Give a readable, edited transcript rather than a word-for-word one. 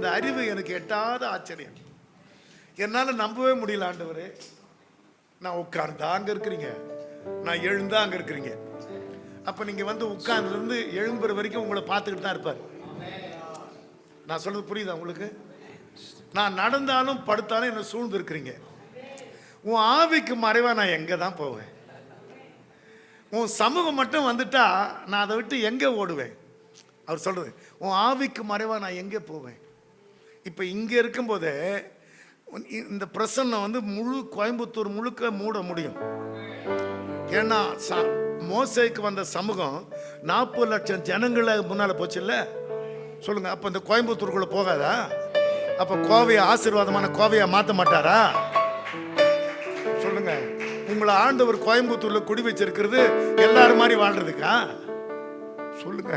அந்த அறிவு எனக்கு எட்டாத ஆச்சரியம். என்னால் நம்பவே முடியல ஆண்டவரே. நான் உட்கார்ந்தா அங்கே இருக்கிறீங்க, நான் எழுந்தா அங்கே இருக்கிறீங்க. அப்போ நீங்கள் வந்து உட்கார்ந்துருந்து எழும்புற வரைக்கும் உங்களை பார்த்துக்கிட்டு தான் இருப்பார். நான் சொல்றது புரியுதா உங்களுக்கு? நான் நடந்தாலும் படுத்தாலும் என்ன சூழ்ந்து இருக்கிறீங்க. உன் ஆவிக்கு மறைவா நான் எங்கே தான் போவேன்? உன் சமூகம் மட்டும் வந்துட்டா நான் அதை விட்டு எங்கே ஓடுவேன்? அவர் சொல்றது, உன் ஆவிக்கு மறைவா நான் எங்கே போவேன்? இப்போ இங்கே இருக்கும்போதே இந்த பிரசன்னம் வந்து முழு கோயம்புத்தூர் முழுக்க மூட முடியும். ஏன்னா மோசேக்கு வந்த சமூகம் 40 லட்சம் ஜனங்களை முன்னால் போச்சு இல்லை? சொல்லுங்க. அப்போ இந்த கோயம்புத்தூருக்குள்ள போகாதா? அப்போ கோவையை ஆசீர்வாதமான கோவையை மாற்ற மாட்டாரா? சொல்லுங்க. உங்களை ஆண்டவர் கோயம்புத்தூர்ல குடி வச்சிருக்கிறது எல்லாரும் மாதிரி வாழ்றதுக்கா? சொல்லுங்க.